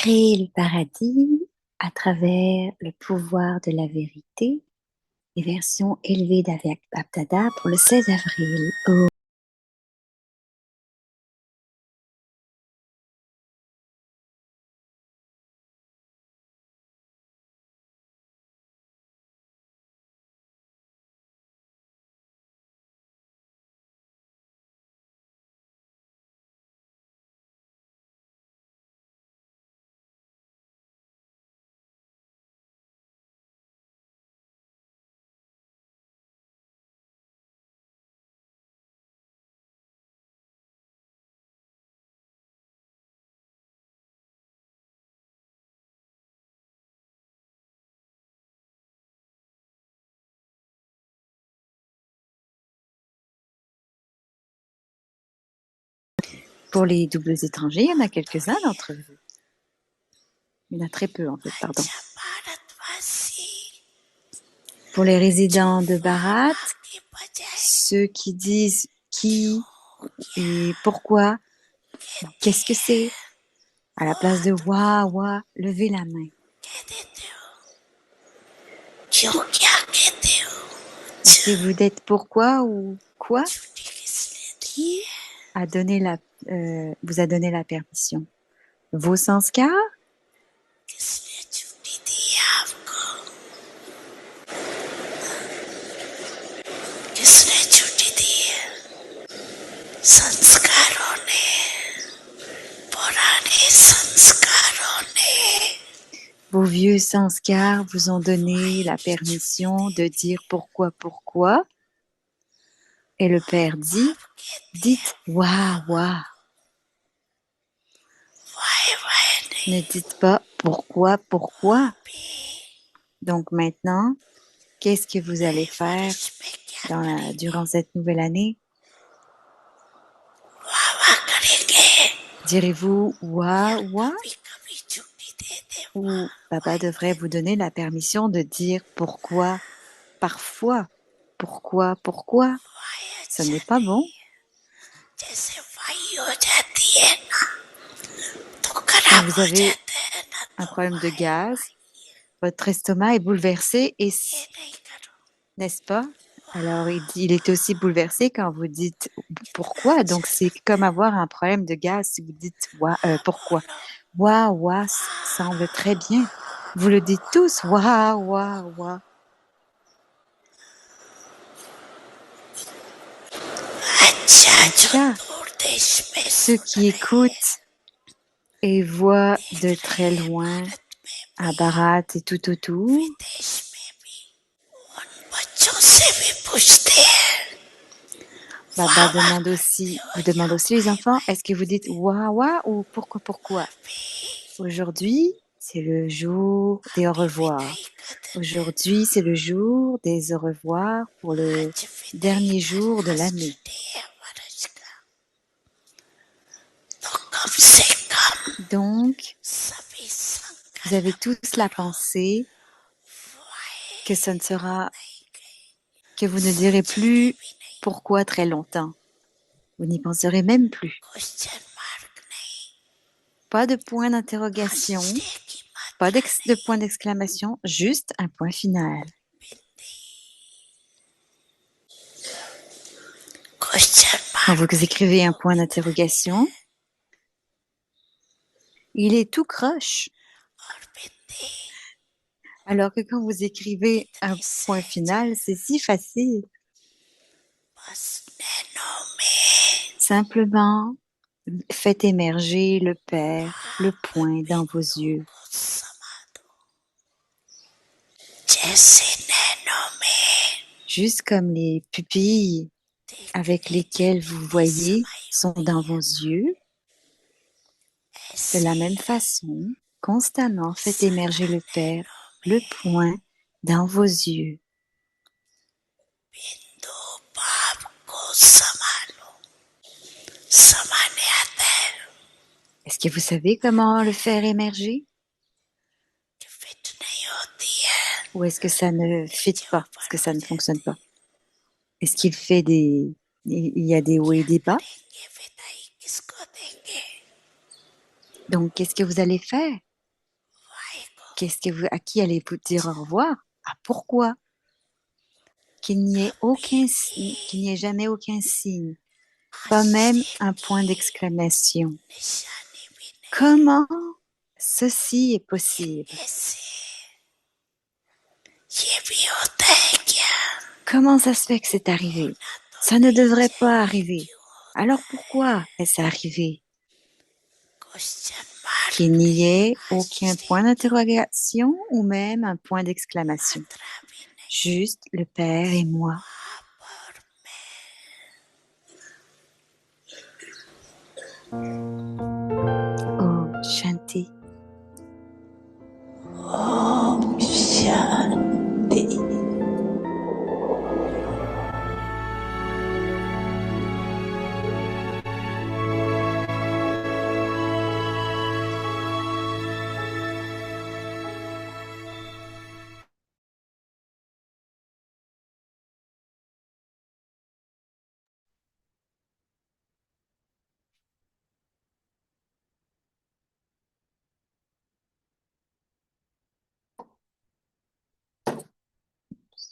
créer le paradis à travers le pouvoir de la vérité et version élevée d'Avyak Baptada pour le 16 avril. Oh. Pour les doubles étrangers, il y en a quelques-uns d'entre vous. Il y en a très peu, en fait, pardon. Pour les résidents de Bharat, ceux qui disent qui et pourquoi, qu'est-ce que c'est, à la place de wa, wa, levez la main. Est-ce que vous dites pourquoi ou quoi? Qui a donné vous a donné la permission? Vos sanskars? Vos vieux sanskars vous ont donné la permission de dire pourquoi. Et le père dit, dites wa wa. Ne dites pas pourquoi. Donc maintenant, qu'est-ce que vous allez faire durant cette nouvelle année? Direz-vous wa wa? Ou Baba devrait vous donner la permission de dire pourquoi parfois? Pourquoi? Ce n'est pas bon. Quand vous avez un problème de gaz, votre estomac est bouleversé, et n'est-ce pas? Alors, il est aussi bouleversé quand vous dites pourquoi. Donc, c'est comme avoir un problème de gaz si vous dites pourquoi. Wa semble très bien. Vous le dites tous, wa. Acha, ceux qui écoutent et voient de très loin, à Bharat et tout autour, Baba vous demande aussi les enfants, est-ce que vous dites wa ou pourquoi? Aujourd'hui, c'est le jour des au revoir. Aujourd'hui, c'est le jour des au revoir pour le dernier jour de l'année. Donc, vous avez tous la pensée que que vous ne direz plus pourquoi très longtemps. Vous n'y penserez même plus. Pas de point d'interrogation, pas de point d'exclamation, juste un point final. Quand vous écrivez un point d'interrogation, il est tout croche. Alors que quand vous écrivez un point final, c'est si facile. Simplement, faites émerger le Père, le point dans vos yeux. Juste comme les pupilles avec lesquelles vous voyez sont dans vos yeux, de la même façon, constamment faites émerger le Père, le point dans vos yeux. Est-ce que vous savez comment le faire émerger? Ou est-ce que ça ne fit pas? Est-ce que ça ne fonctionne pas? Est-ce qu'il fait il y a des hauts et des bas? Donc, qu'est-ce que vous allez faire? à qui allez-vous dire au revoir? Ah, pourquoi? Qu'il n'y ait jamais aucun signe, pas même un point d'exclamation. Comment ceci est possible? Comment ça se fait que c'est arrivé? Ça ne devrait pas arriver. Alors pourquoi est-ce arrivé? Qu'il n'y ait aucun point d'interrogation ou même un point d'exclamation. Juste le Père et moi. Oh, Shanti.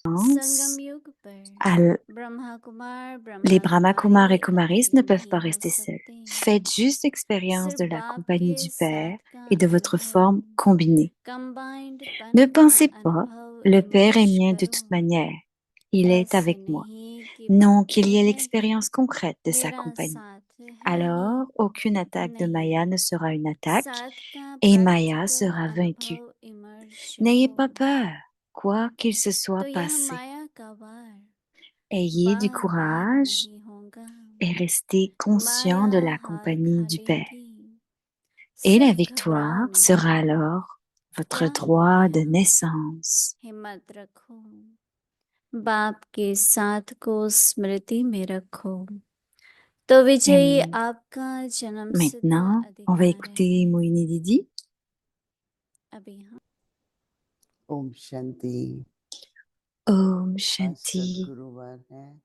संगम युग À पर ब्रह्मा कुमार Les ब्रह्मा Brahmakumars कुमारी et Kumaris ne अपनी peuvent pas महिमा rester seuls. सती Faites juste expérience सिर्फ de la बाप compagnie के du Père साथ का et de votre अनुभव forme combinée. कंबाइंड Ne पन का pensez pas, अनुभव le Père est emerge mien de करो toute manière. Il est ऐसे avec moi. नहीं कि Non, बाप qu'il तो y ait है ही l'expérience concrète de sa मेरा compagnie. साथ है ही Alors, aucune attaque de नहीं Maya ne sera une attaque साथ का et Maya practical sera vaincue. अनुभव इमर्ज N'ayez हो pas peur, quoi qu'il se soit तो यह passé. माया का वार Ayez du बार बार courage नहीं होगा et restez conscient माया de la हाथ compagnie खा du Père. लेगी Et la सिर्फ घबराओ victoire नहीं sera alors votre क्या droit है de यहाँ naissance. हिम्मत रखो बाप के साथ को स्मृति में रखो तो विजयी Et आपका जन्म सिद्ध maintenant, on va अधिकार écouter है Moini Didi. अभी हाँ ओम शांति। Om आज Shanti. सदगुरुवार है।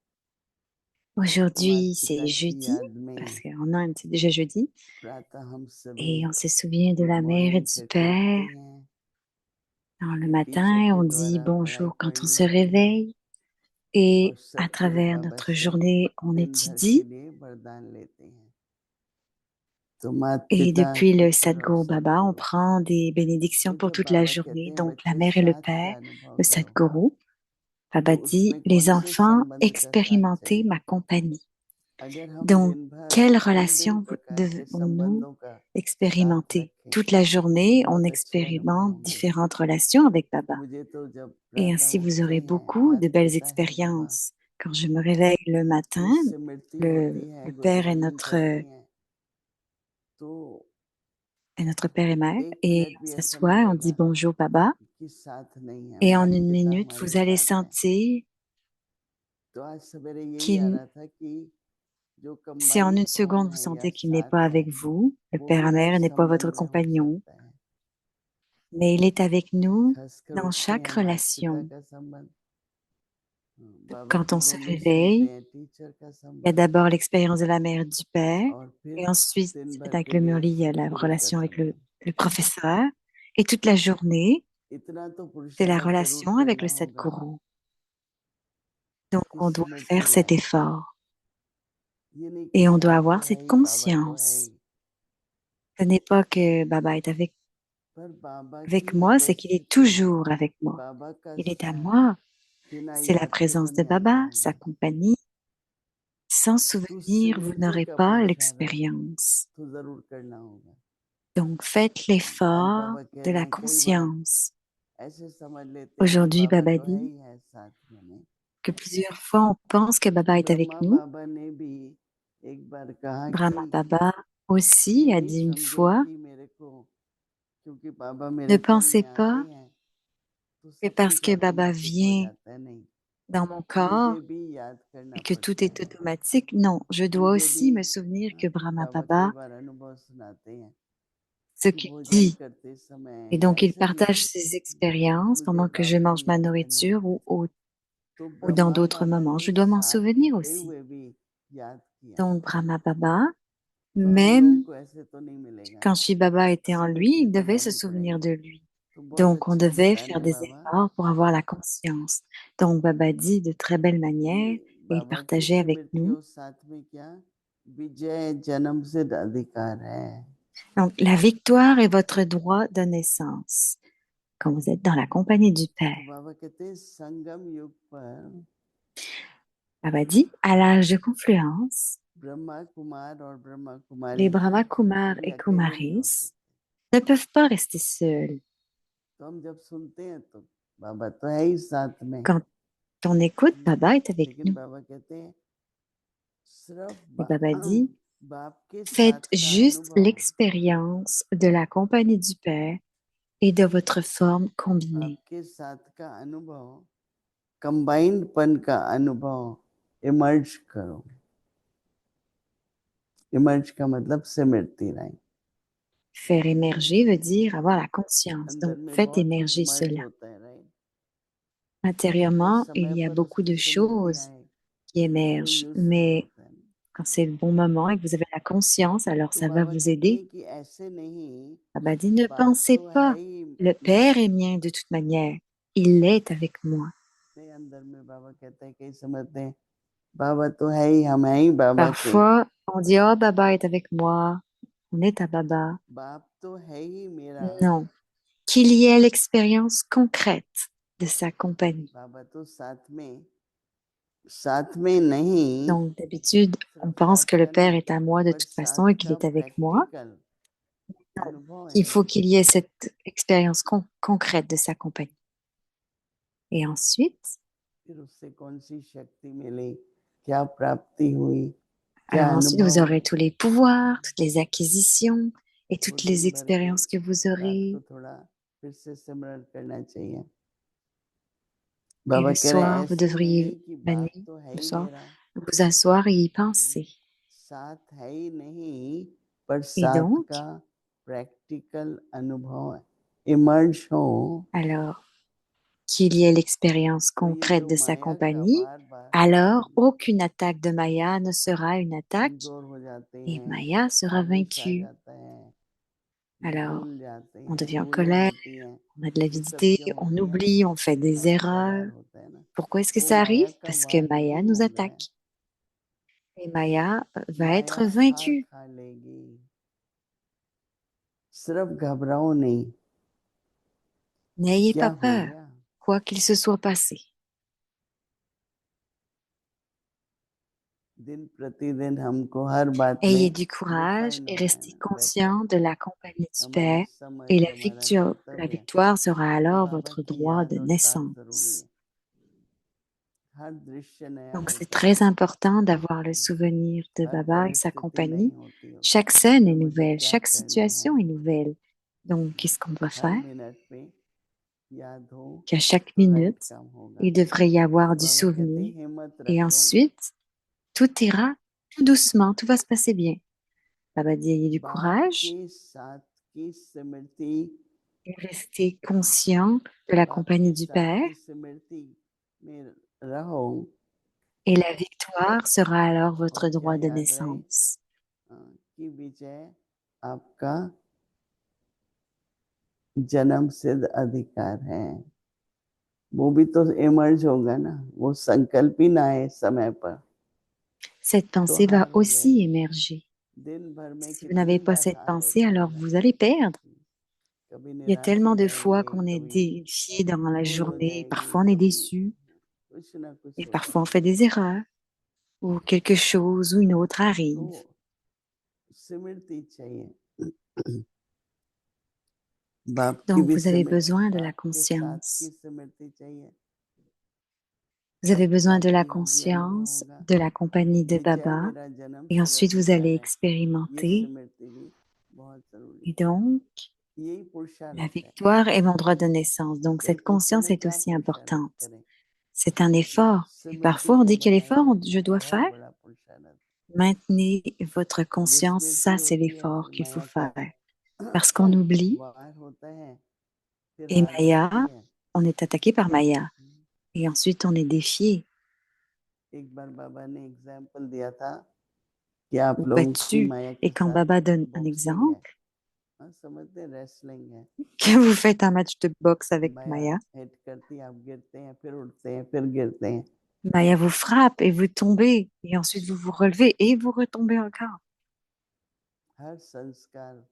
Aujourd'hui, माता c'est पिता की jeudi, याद parce में qu'en Inde, c'est déjà jeudi. प्रातः हम सभी Et on se souvient de good la mère et morning du करके उठते père. हैं। Alors, le फिर matin, टीचर के on dit द्वारा पढ़ाई bonjour quand on पढ़ी se जाती है réveille. Et और à सदगुरु travers बाबा notre से journée, on दिन भर के étudie. लिए वरदान लेते हैं। तो माता Et पिता depuis le टीचर और Sadhguru Baba, on सदगुरु, prend des bénédictions तो pour जब toute la बाबा कहते journée. हैं Donc, la बच्चे mère et le साथ père, का अनुभव le करो, Sadhguru. तो Baba dit, उसमें les कौन से enfants, संबंध का साथ expérimentez चाहिए। ma compagnie. अगर हम Donc, दिन भर quelle भिन्न भिन्न relation प्रकार के devons-nous संबंधों का साथ expérimenter? रखें, Toute la journée, on बहुत अच्छे अनुभव expérimente होंगे। différentes relations avec Baba. मुझे तो जब Et प्रातः ainsi, vous उठते aurez हैं beaucoup de माता belles पिता है बाबा, expériences. Quand je me réveille le matin, जिससे मृत्यु होती है, le गुड père मॉर्निंग करते हैं, तो est notre père et mère, एक et मिनट on भी ऐसा s'assoit, नहीं on dit लगा bonjour Baba, कि साथ नहीं है, et en माता une पिता minute, हमारे vous allez साथ है। sentir तो आज सवेरे यही आ qu'il, रहा था कि जो si en combined une form seconde vous है या sentez qu'il n'est pas साथ है, avec vous, le वो père भी et हर mère n'est pas votre संबंध में हो compagnon, सकता है। mais il est avec nous खासकर dans उठते chaque हैं माता पिता relation. का संबंध, बाबा Quand के on se बोलने से उठते réveille, हैं टीचर का il y a संबंध, d'abord l'expérience de la mère et du père, और फिर et ensuite, दिन भर avec के le लिए Murli, il y a la सदगुरु का relation avec संबंध। le professeur, et toute la journée, इतना तो c'est la पुरुषार्थ जरूर relation avec करना le होगा Sadguru. Donc, कि on doit Smriti faire cet आए। effort, ये नहीं कि et on doit साथ तो avoir है cette ही, बाबा तो है conscience. ही, Ce n'est pas que Baba est पर बाबा avec की moi, c'est qu'il est उपस्थिति, toujours avec moi. बाबा का Il est à साथ moi. बिना C'est la याद के तो présence de नहीं आ Baba, sa पाएगा। compagnie. Sans तो उससे souvenir, vous मिलने n'aurez का pas पुरुषार्थ l'expérience. तो जरूर करना होगा। Donc faites आज l'effort बाबा कह de रहे la हैं, कई बार conscience. ऐसे समझ लेते हैं कि Aujourd'hui, बाबा Baba तो है dit ही है साथ में नहीं। que plusieurs fois on pense que Baba est avec Brahma nous. बाबा ने भी एक बार कहा Brahma कि Baba ये aussi a नहीं dit une समझो fois, कि मेरे को क्योंकि बाबा ne मेरे तन pensez में आते pas हैं तो que सब parce कुछ que Baba ऑटोमेटिक हो vient जाता है। नहीं, dans mon मुझे corps भी याद करना et que tout पड़ता est है। automatique. Non, je dois मुझे भी aussi me souvenir que Brahma बाबा कई Baba, बार अनुभव सुनाते हैं ce कि qu'il भोजन dit, करते et समय या donc il ऐसे भी partage ses expériences मुझे pendant que je बाबा को mange ma याद करना nourriture होता है। ou तो dans ब्रह्मा d'autres बाबा moments. ने Je dois m'en साथ souvenir होते aussi. हुए भी याद किया। Donc Brahma Baba, तो हम लोगों même को ऐसे तो नहीं मिलेगा, quand Shiva Baba était en lui, स्मृति il तो devait se होनी souvenir पड़ेगी। de lui. तो बहुत Donc, on अच्छा devait बताया faire ना des बाबा efforts pour avoir la conscience. Donc, Baba dit de très belle manière कि et il बाबा की partageait avec स्मृति nous. और साथ में क्या विजय जन्म सिद्ध अधिकार है Donc, la victoire est votre droit de naissance quand vous êtes dans la compagnie du तो Père. बाबा कहते हैं संगम युग पर Baba dit, à l'âge de confluence, Brahma कुमार और ब्रह्मा les कुमारी Brahma Kumar कभी et अकेले नहीं हो Kumaris सकते ne peuvent pas rester seuls. तो हम जब सुनते हैं तो बाबा तो है ही साथ में Quand on écoute, Baba est avec लेकिन nous. बाबा कहते हैं सिर्फ Et Baba dit, बाप के साथ faites का juste अनुभव l'expérience de la compagnie du Père et de votre forme combinée. आपके साथ का अनुभव कंबाइंड पन का अनुभव इमर्ज करो इमर्ज का मतलब सिमरती रहे Faire émerger veut dire avoir la conscience. अंदर Donc, में faites बहुत कुछ émerger मर्ज cela. होता है राइट Intérieurement, जब il समय y a पर beaucoup उसकी de सिमरती choses आए qui तो émergent, यूजफुल mais होता है quand c'est le bon moment et que vous avez la conscience, alors तो ça va बाबा vous कहते aider. हैं कि ऐसे नहीं Baba dit, ne बाप pensez तो है pas, ही le Père मेरा est mien de toute manière. Il est avec moi. अपने अंदर में बाबा कहते हैं कई समझते हैं बाबा तो है ही हम हैं ही बाबा के Parfois, on dit, oh, Baba est avec moi. On est à Baba. बाप तो है ही मेरा Non. Qu'il y ait l'expérience concrète de sa compagnie. बाबा तो साथ में नहीं Donc, d'habitude, on सिर्फ pense साथ que le का Père नहीं est à moi de but toute façon साथ et qu'il का est avec moi. Practical Non. अनुभव Il है faut qu'il y ait cette expérience concrète de sa compagnie. Et ensuite, फिर उससे कौन सी शक्ति मिली क्या प्राप्ति हुई क्या alors ensuite, vous अनुभव aurez tous les pouvoirs, toutes les acquisitions et वो toutes les दिन भर के expériences que vous रात aurez. को थोड़ा फिर से सिमरन करना चाहिए Et बाबा le कह रहे हैं soir, vous ऐसे नहीं devriez, कि la बाप nuit, तो है le ही soir, मेरा vous asseoir et y penser. साथ है ही नहीं पर Et साथ donc, का प्रैक्टिकल अनुभव इमर्ज हो alors, qu'il y ait l'expérience तो ये concrète जो de sa माया का compagnie, बार बार alors aucune attaque de Maya ne sera une attaque कमजोर हो जाते et हैं Maya sera आवेश आ vaincue. जाता है Alors, भूल जाते on हैं devient en भूलें colère, होती हैं on a de ये सब l'avidité, क्यों on होती हैं oublie, on fait des माया का erreurs. वार होता है ना Pourquoi est-ce que वो ça माया arrive? का Parce que वार Maya नहीं nous होगा है attaque. Et Maya va माया être हार vaincue. खा लेगी सिर्फ घबराओ नहीं N'ayez क्या pas हो peur, गया quoi qu'il se soit passé. दिन प्रतिदिन हमको हर बात Ayez में du courage रिफाइन et होना है restez ना better conscient de la compagnie du हमारी Père. समझ Et हमारा la कर्तव्य victoire sera कि alors बाबा votre की droit de याद और साथ जरूरी naissance. है हर दृश्य नया Donc c'est होता है très important d'avoir le souvenir de हर Baba et sa परिस्थिति compagnie. नहीं होती हो Chaque scène कि est मुझे nouvelle, क्या chaque करना है situation est nouvelle. Donc qu'est-ce qu'on doit हर faire? मिनट पे याद हो Qu'à chaque तो राइट minute, काम होगा il devrait y तो avoir du बाबा कहते हैं souvenir. हिम्मत Et रखो ensuite, tout ira tout doucement, tout va se passer bien. Baba dit, ayez du बाप courage के साथ की स्मृति et restez conscient de la बाप compagnie के du साथ Père. की स्मृति में रहो Et la victoire sera alors और votre क्या droit de याद रहे naissance. कि विजय आपका जन्म सिद्ध अधिकार है वो भी तो इमर्ज होगा ना वो संकल्प ही ना है समय पर Cette तो pensée va हार हो aussi जाएगी émerger. दिन भर में Si vous n'avez कितनी pas बार cette हार pensée, होता alors होगा vous allez perdre. कभी Il y a निराश हो tellement de fois जाएंगे qu'on est कभी défié dans la भूल हो journée, जाएगी parfois on est कभी déçu, कुछ ना कुछ et होता parfois on fait रहेगा des erreurs, ou quelque chose ou une autre तो arrive. स्मृति चाहिए बाप की Donc भी vous avez besoin de la बाप के साथ की conscience. स्मृति चाहिए Vous avez besoin de la प्राप्ति होगी अनुभव conscience, होगा de la compagnie de विजय Baba, मेरा जन्म et सिद्ध ensuite vous allez अधिकार है ये expérimenter. स्मृति भी बहुत जरूरी Et donc, है यही la पुरुषार्थ है victoire est mon droit de naissance. Donc कोई cette पूछता conscience ना est क्या aussi पुरुषार्थ importante. करें C'est un effort. Et Smriti parfois on को dit quel बनाए effort je रखना dois बहुत faire. बड़ा पुरुषार्थ Maintenez votre conscience, विस्मृति ça c'est होती है l'effort फिर qu'il faut माया का faire. Parce qu'on oublie, वार होता है फिर et हार होती Maya, है on est attaqué par Maya. Et ensuite on est défié एक बार बाबा ने एग्जाम्पल दिया था कि आप ou लोगों की battu. माया Et के quand साथ Baba donne un बॉक्सिंग है exemple, हाँ, समझते हैं रेसलिंग है। que vous faites un match de boxe avec माया Maya. हिट करती है, आप गिरते हैं, फिर उठते हैं, फिर गिरते हैं। Maya vous frappe et vous tombez, et ensuite vous vous relevez et vous retombez encore. हर संस्कार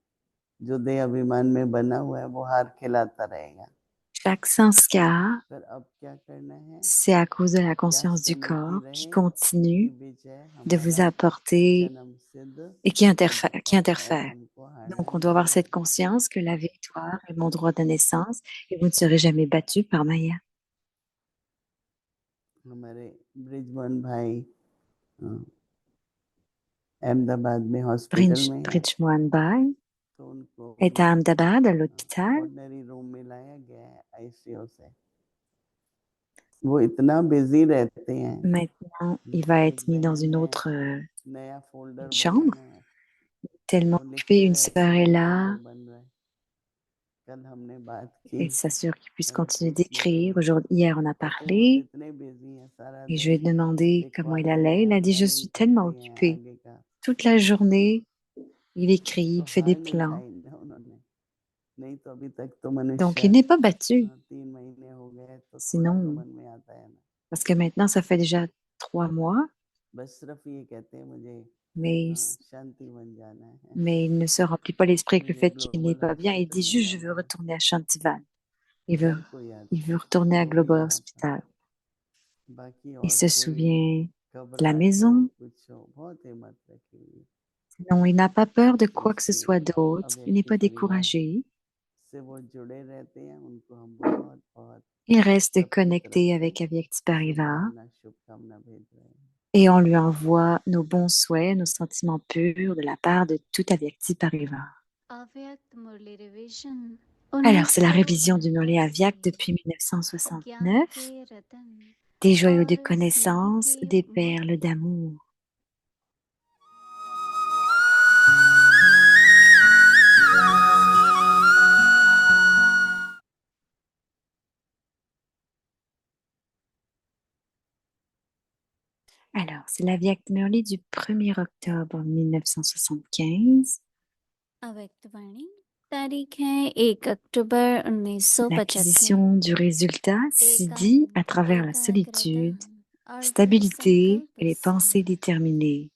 जो देह अभिमान में बना हुआ है वो हार खिलाता रहेगा। Chaque sanskar, फिर अब क्या करना है? c'est à cause de la क्या conscience du स्मृति corps qui रहे continue कि विजय de vous हमारा apporter जन्म सिद्ध et qui interfère, qui अधिकार है, interfère. हमको हारना Donc, on doit नहीं avoir cette है। conscience que la victoire est mon droit de naissance et vous ne serez jamais battu par Maya. हमारे ब्रिजमोहन भाई अहमदाबाद में हॉस्पिटल में है, Bridgmohan Bhai तो उनको est à Ahmedabad, à l'hôpital. ऑर्डिनरी रूम में लाया गया है आईसीयू से। वो इतना बिजी रहते हैं, Maintenant, il उनकी va एक être mis dans बहन une है, autre नया फोल्डर une बना chambre, है, tellement वो occupé. लिखते Une रहते sœur est हैं là फोल्डर बन रहा है। कल हमने बात et की, s'assure qu'il puisse कल continuer पूछने लगी, d'écrire. Aujourd'hui, hier, on a कहते हैं वो तो parlé इतने बिजी हैं, सारा et je lui ai दिन demandé comment il लिखवाते allait. हैं, Il a dit, je suis planning tellement करते हैं occupé. आगे का। Toute la journée, il écrit, तो il fait des हार नहीं plans. खाई ना उन्होंने, नहीं तो अभी तक तो Donc, मनुष्य il n'est pas battu. 3 महीने हो गए तो थोड़ा तो Sinon, मन में आता है ना। parce que maintenant, ça fait déjà 3 mois, बस सिर्फ ये कहते हैं मुझे mais, शांति बन जाना है, mais il ne se remplit pas l'esprit avec le मुझे fait qu'il n'est global pas bien. Il dit hospital में juste, je veux जाना है। retourner à Shantivan. Il veut, हर कोई il आता veut है, retourner à वो भी Global यहाँ था, Hospital. बाकी Il और se कोई souvient de la घबराहट हो, maison. कुछ हो, बहुत हिम्मत रखी हुई है। Non, il n'a pas peur de quoi que ce इसके soit d'autre. Il n'est अव्यक्ति pas परिवार découragé. से वो जुड़े रहते हैं, उनको हम बहुत बहुत Il reste सबकी तरफ connecté से avec Avyakti Parivar शुभकामना भेज रहे हैं। et on lui envoie nos bons souhaits, nos sentiments purs de la part de tout Avyakti Parivar. Alors, c'est la révision du Murli Avyak depuis 1969, des joyaux de connaissance, des perles d'amour. Alors, c'est la Vyak Murli du 1er octobre 1975. L'acquisition du résultat s'y dit à travers la solitude, stabilité et les pensées déterminées.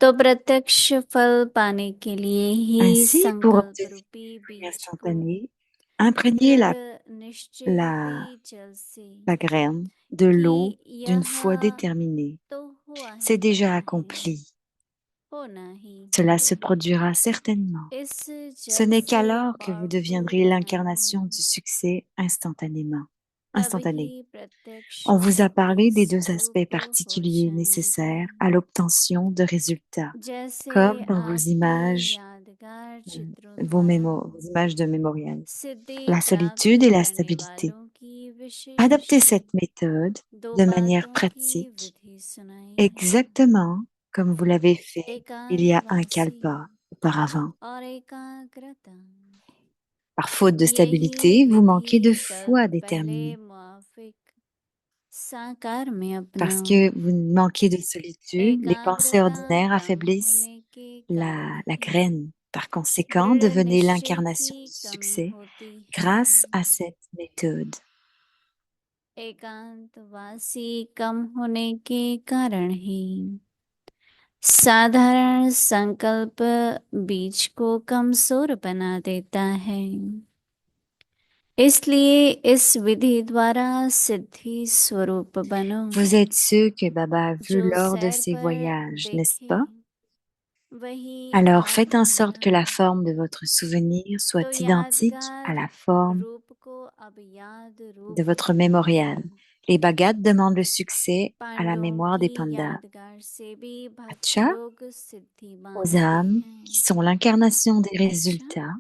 तो प्रत्यक्ष फल पाने के लिए ही Ainsi, pour संकल्प obtenir रूपी le बीज को instantané, imprégnez दृढ़ निश्चय la, रूपी जल से la graine de l'eau कि d'une यह foi déterminée. तो हुआ C'est ही déjà जाना है, accompli. होना ही Cela se चाहिए। produira certainement. इस Ce जल n'est से qu'alors que vous powerful deviendrez बना l'incarnation हूँ, du succès instantanément. तब Instantané. ही प्रत्यक्ष On vous a parlé रूपी des deux स्वरूप aspects हो particuliers nécessaires जाएंगे। à l'obtention de résultats, जैसे comme dans vos आपकी images, यादगार चित्रों vos, द्वारा vos images de mémorial. सिद्धि La प्राप्त solitude et la करने stabilité. वालों की Adoptez विशेष cette méthode दो de manière बातों की pratique, विधि सुनाई है। exactement comme vous l'avez fait il y a un एकांतवासी kalpa auparavant. और एकाग्रता, Par faute de यही stabilité, vous manquez de विधि foi कल्प पहले déterminée. मुआफिक साकार में Parce अपनाओ। que vous manquez de solitude, les pensées एकाग्रता ordinaires कम affaiblissent होने के कारण la ही graine. Par conséquent, दृढ़ devenez निश्चय l'incarnation की du कमी succès होती है। grâce à cette méthode. एकांतवासी कम होने के कारण ही साधारण संकल्प बीज को कमजोर बना देता है। इसलिए इस विधि द्वारा सिद्धि स्वरूप बनो। Vous êtes ceux que Baba a vus जो lors de सैर ses पर voyages, n'est-ce देखे pas? वही Alors आप faites en sorte que la बनो। forme de votre souvenir तो soit identique à यादगार la forme रूप को अब याद de रूप votre बनाइए। mémorial. Les Bhagats demandent le succès à la पांडवों mémoire des की pandas. यादगार से भी भक्त Acha, लोग सिद्धि aux बांधते âmes qui हैं। sont l'incarnation des अच्छा, résultats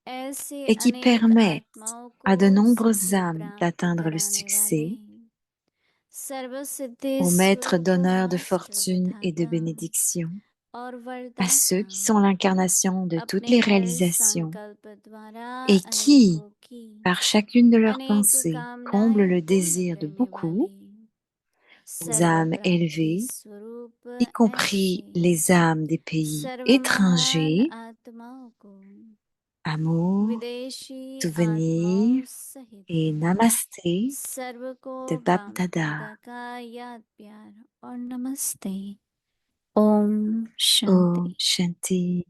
ऐसे et qui अनेक permettent आत्माओं को à de nombreuses सिद्धि âmes प्राप्त d'atteindre le कराने वाले succès, सर्व सिद्धि aux maîtres स्वरूप d'honneur, de master fortune et de विधाता bénédiction, और à ceux वरदाता qui sont l'incarnation de toutes अपने les हर réalisations संकल्प द्वारा et qui, अनेकों की par chacune de leurs अनेक pensées, comblent कामनाएं le पूर्ण désir de करने beaucoup, वाले aux âmes élevées, y compris les âmes des pays étrangers, आत्माओं को amour, विदेशी souvenir आत्माओं सहित et namasté सर्व को de बाप Bapdada. दादा का याद प्यार और नमस्ते। ओम Om शांति। Shanti.